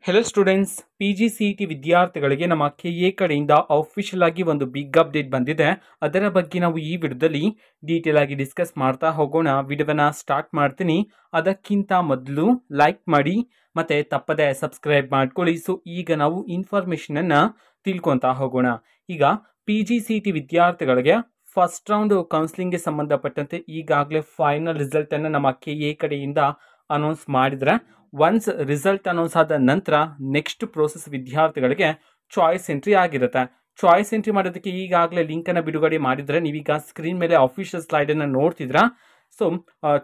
Hello students, PGCET ವಿದ್ಯಾರ್ಥಿಗಳಿಗೆ ನಮ್ಮ KA ಕಡೆಯಿಂದ ಅಫಿಷಿಯಲ್ ಆಗಿ ಒಂದು ಬಿಗ್ ಅಪ್ಡೇಟ್ ಬಂದಿದೆ. ಅದರ ಬಗ್ಗೆ ನಾವು ಈ ವಿಡಿಯೋದಲ್ಲಿ ಡೀಟೇಲ್ ಆಗಿ ಡಿಸ್ಕಸ್ ಮಾಡ್ತಾ ಹೋಗೋಣ. ವಿಡಿಯೋನ ಸ್ಟಾರ್ಟ್ ಮಾಡ್ತೀನಿ. ಅದಕ್ಕಿಂತ ಮೊದಲು ಲೈಕ್ ಮಾಡಿ ಮತ್ತೆ ತಪ್ಪದೆ ಸಬ್ಸ್ಕ್ರೈಬ್ ಮಾಡ್ಕೊಳ್ಳಿ. ಸೊ ಈಗ ನಾವು ಇನ್ಫಾರ್ಮೇಷನ್ ಅನ್ನ ತಿಳ್ಕೊತಾ ಹೋಗೋಣ. ಈಗ PGCET ವಿದ್ಯಾರ್ಥಿಗಳಿಗೆ ಫಸ್ಟ್ ರೌಂಡ್ ಕೌನ್ಸಿಲಿಂಗ್ಗೆ ಸಂಬಂಧಪಟ್ಟಂತೆ ಈಗಾಗಲೇ ಫೈನಲ್ ರಿಸಲ್ಟ್ ಅನ್ನು ನಮ್ಮ KA ಕಡೆಯಿಂದ ಅನೌನ್ಸ್ ಮಾಡಿದ್ರೆ, ಒನ್ಸ್ ರಿಸಲ್ಟ್ ಅನೌನ್ಸ್ ಆದ ನಂತರ ನೆಕ್ಸ್ಟ್ ಪ್ರೋಸೆಸ್ ವಿದ್ಯಾರ್ಥಿಗಳಿಗೆ ಚಾಯ್ಸ್ ಎಂಟ್ರಿ ಆಗಿರುತ್ತೆ. ಚಾಯ್ಸ್ ಎಂಟ್ರಿ ಮಾಡೋದಕ್ಕೆ ಈಗಾಗಲೇ ಲಿಂಕ್ ಅನ್ನು ಬಿಡುಗಡೆ ಮಾಡಿದ್ರೆ, ನೀವೀಗ ಸ್ಕ್ರೀನ್ ಮೇಲೆ ಅಫಿಷಿಯಲ್ ಸ್ಲೈಡ್ ಅನ್ನು ನೋಡ್ತಿದ್ರಾ. ಸೊ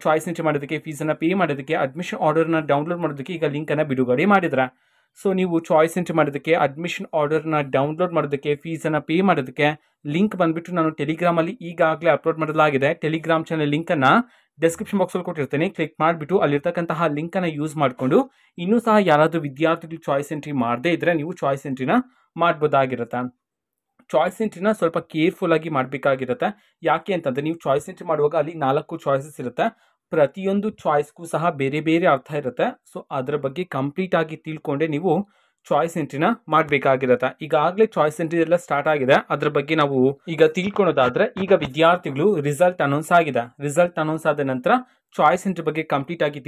ಚಾಯ್ಸ್ ಎಂಟ್ರಿ ಮಾಡೋದಕ್ಕೆ, ಫೀಸನ್ನು ಪೇ ಮಾಡೋದಕ್ಕೆ, ಅಡ್ಮಿಷನ್ ಆರ್ಡರ್ನ ಡೌನ್ಲೋಡ್ ಮಾಡೋದಕ್ಕೆ ಈಗ ಲಿಂಕ್ ಅನ್ನು ಬಿಡುಗಡೆ ಮಾಡಿದ್ರೆ, ಸೊ ನೀವು ಚಾಯ್ಸ್ ಎಂಟ್ರಿ ಮಾಡೋದಕ್ಕೆ, ಅಡ್ಮಿಷನ್ ಆರ್ಡರ್ನ ಡೌನ್ಲೋಡ್ ಮಾಡೋದಕ್ಕೆ, ಫೀಸನ್ನು ಪೇ ಮಾಡೋದಕ್ಕೆ ಲಿಂಕ್ ಬಂದ್ಬಿಟ್ಟು ನಾನು ಟೆಲಿಗ್ರಾಮಲ್ಲಿ ಈಗಾಗಲೇ ಅಪ್ಲೋಡ್ ಮಾಡಲಾಗಿದೆ. ಟೆಲಿಗ್ರಾಮ್ ಚಾನಲ್ ಲಿಂಕನ್ನು ಡಿಸ್ಕ್ರಿಪ್ಷನ್ ಬಾಕ್ಸಲ್ಲಿ ಕೊಟ್ಟಿರ್ತೇನೆ. ಕ್ಲಿಕ್ ಮಾಡಿಬಿಟ್ಟು ಅಲ್ಲಿರ್ತಕ್ಕಂತಹ ಲಿಂಕನ್ನು ಯೂಸ್ ಮಾಡಿಕೊಂಡು ಇನ್ನೂ ಸಹ ಯಾರಾದರೂ ವಿದ್ಯಾರ್ಥಿಗಳು ಚಾಯ್ಸ್ ಎಂಟ್ರಿ ಮಾಡದೇ ಇದ್ದರೆ ನೀವು ಚಾಯ್ಸ್ ಎಂಟ್ರಿನ ಮಾಡ್ಬೋದಾಗಿರುತ್ತೆ. ಚಾಯ್ಸ್ ಎಂಟ್ರಿನ ಸ್ವಲ್ಪ ಕೇರ್ಫುಲ್ ಆಗಿ ಮಾಡಬೇಕಾಗಿರುತ್ತೆ. ಯಾಕೆ ಅಂತಂದರೆ, ನೀವು ಚಾಯ್ಸ್ ಎಂಟ್ರಿ ಮಾಡುವಾಗ ಅಲ್ಲಿ 4 ಚಾಯ್ಸಸ್ ಇರುತ್ತೆ. ಪ್ರತಿಯೊಂದು ಚಾಯ್ಸ್ಗೂ ಸಹ ಬೇರೆ ಬೇರೆ ಅರ್ಥ ಇರುತ್ತೆ. ಸೊ ಅದರ ಬಗ್ಗೆ ಕಂಪ್ಲೀಟ್ ಆಗಿ ತಿಳ್ಕೊಂಡೆ ನೀವು ಚಾಯ್ಸ್ ಎಂಟ್ರಿನ ಮಾಡಬೇಕಾಗಿರುತ್ತೆ. ಈಗಾಗಲೇ ಚಾಯ್ಸ್ ಎಂಟ್ರಿ ಎಲ್ಲ ಸ್ಟಾರ್ಟ್ ಆಗಿದೆ. ಅದ್ರ ಬಗ್ಗೆ ನಾವು ಈಗ ತಿಳ್ಕೊಳೋದಾದ್ರೆ, ಈಗ ವಿದ್ಯಾರ್ಥಿಗಳು ರಿಸಲ್ಟ್ ಅನೌನ್ಸ್ ಆಗಿದೆ. ರಿಸಲ್ಟ್ ಅನೌನ್ಸ್ ಆದ ನಂತರ ಚಾಯ್ಸ್ ಎಂಟ್ರಿ ಬಗ್ಗೆ ಕಂಪ್ಲೀಟ್ ಆಗಿ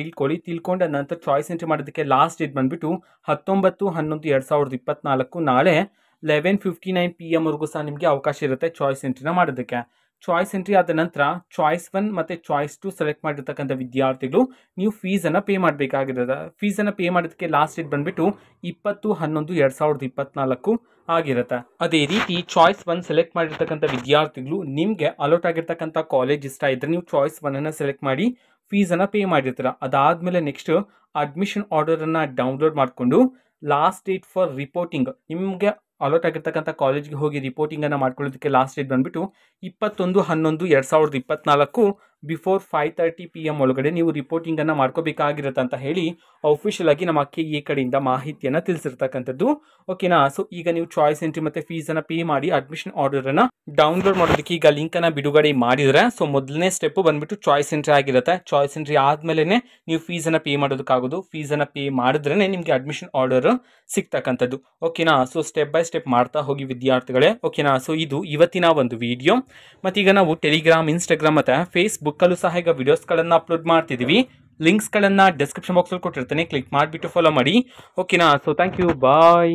ತಿಳ್ಕೊಂಡ ನಂತರ ಚಾಯ್ಸ್ ಎಂಟ್ರಿ ಮಾಡೋದಕ್ಕೆ ಲಾಸ್ಟ್ ಡೇಟ್ ಬಂದ್ಬಿಟ್ಟು 19/11/2024 ನಾಳೆ 11:59 PM ವರೆಗೂ ಸಹ ನಿಮಗೆ ಅವಕಾಶ ಇರುತ್ತೆ ಚಾಯ್ಸ್ ಎಂಟ್ರಿನ ಮಾಡೋದಕ್ಕೆ. ಚಾಯ್ಸ್ ಎಂಟ್ರಿ ಆದ ನಂತರ ಚಾಯ್ಸ್ 1 ಮತ್ತು ಚಾಯ್ಸ್ 2 ಸೆಲೆಕ್ಟ್ ಮಾಡಿರ್ತಕ್ಕಂಥ ವಿದ್ಯಾರ್ಥಿಗಳು ನೀವು ಫೀಸನ್ನು ಪೇ ಮಾಡಬೇಕಾಗಿರುತ್ತೆ. ಫೀಸನ್ನು ಪೇ ಮಾಡೋದಕ್ಕೆ ಲಾಸ್ಟ್ ಡೇಟ್ ಬಂದುಬಿಟ್ಟು 20/11/2024 ಆಗಿರುತ್ತೆ. ಅದೇ ರೀತಿ ಚಾಯ್ಸ್ 1 ಸೆಲೆಕ್ಟ್ ಮಾಡಿರ್ತಕ್ಕಂಥ ವಿದ್ಯಾರ್ಥಿಗಳು ನಿಮಗೆ ಅಲೋಟ್ ಆಗಿರ್ತಕ್ಕಂಥ ಕಾಲೇಜ್ ಇಷ್ಟ ಇದ್ದರೆ ನೀವು ಚಾಯ್ಸ್ 1 ಸೆಲೆಕ್ಟ್ ಮಾಡಿ ಫೀಸನ್ನು ಪೇ ಮಾಡಿರ್ತೀರ. ಅದಾದಮೇಲೆ ನೆಕ್ಸ್ಟ್ ಅಡ್ಮಿಷನ್ ಆರ್ಡರನ್ನು ಡೌನ್ಲೋಡ್ ಮಾಡಿಕೊಂಡು ಲಾಸ್ಟ್ ಡೇಟ್ ಫಾರ್ ರಿಪೋರ್ಟಿಂಗ್, ನಿಮಗೆ ಅಲೋಟ್ ಆಗಿರ್ತಕ್ಕಂಥ ಕಾಲೇಜ್ಗೆ ಹೋಗಿ ರಿಪೋರ್ಟಿಂಗನ್ನು ಮಾಡ್ಕೊಳ್ಳೋದಕ್ಕೆ ಲಾಸ್ಟ್ ಡೇಟ್ ಬಂದುಬಿಟ್ಟು 21/11/2024 ಬಿಫೋರ್ 5:30 PM ಒಳಗಡೆ ನೀವು ರಿಪೋರ್ಟಿಂಗನ್ನು ಮಾಡ್ಕೋಬೇಕಾಗಿರುತ್ತೆ ಅಂತ ಹೇಳಿ ಅಫಿಷಿಯಲ್ ಆಗಿ ನಮ್ಮ KA ಕಡೆಯಿಂದ ಮಾಹಿತಿಯನ್ನು ತಿಳಿಸಿರ್ತಕ್ಕಂಥದ್ದು. ಓಕೆನಾ. ಸೊ ಈಗ ನೀವು ಚಾಯ್ಸ್ ಎಂಟ್ರಿ ಮತ್ತು ಫೀಸನ್ನು ಪೇ ಮಾಡಿ ಅಡ್ಮಿಷನ್ ಆರ್ಡರನ್ನು ಡೌನ್ಲೋಡ್ ಮಾಡೋದಕ್ಕೆ ಈಗ ಲಿಂಕನ್ನು ಬಿಡುಗಡೆ ಮಾಡಿದರೆ, ಸೊ ಮೊದಲನೇ ಸ್ಟೆಪ್ಪು ಬಂದುಬಿಟ್ಟು ಚಾಯ್ಸ್ ಎಂಟ್ರಿ ಆಗಿರುತ್ತೆ. ಚಾಯ್ಸ್ ಎಂಟ್ರಿ ಆದಮೇಲೆ ನೀವು ಫೀಸನ್ನು ಪೇ ಮಾಡೋದಕ್ಕಾಗೋದು. ಫೀಸನ್ನು ಪೇ ಮಾಡಿದ್ರೇ ನಿಮಗೆ ಅಡ್ಮಿಷನ್ ಆರ್ಡರ್ ಸಿಗ್ತಕ್ಕಂಥದ್ದು. ಓಕೆನಾ. ಸೊ ಸ್ಟೆಪ್ ಬೈ ಸ್ಟೆಪ್ ಮಾಡ್ತಾ ಹೋಗಿ ವಿದ್ಯಾರ್ಥಿಗಳೇ. ಓಕೆನಾ. ಸೊ ಇದು ಇವತ್ತಿನ ಒಂದು ವಿಡಿಯೋ. ಮತ್ತೀಗ ನಾವು ಟೆಲಿಗ್ರಾಮ್, ಇನ್ಸ್ಟಾಗ್ರಾಮ್ ಮತ್ತು ಫೇಸ್ಬುಕ್ಕಲ್ಲೂ ಸಹ ಈಗ ವಿಡಿಯೋಸ್ಗಳನ್ನು ಅಪ್ಲೋಡ್ ಮಾಡ್ತಿದ್ದೀವಿ. ಲಿಂಕ್ಸ್ಗಳನ್ನು ಡಿಸ್ಕ್ರಿಪ್ಷನ್ ಬಾಕ್ಸಲ್ಲಿ ಕೊಟ್ಟಿರ್ತೀನಿ. ಕ್ಲಿಕ್ ಮಾಡಿಬಿಟ್ಟು ಫಾಲೋ ಮಾಡಿ. ಓಕೆನಾ. So thank you, bye.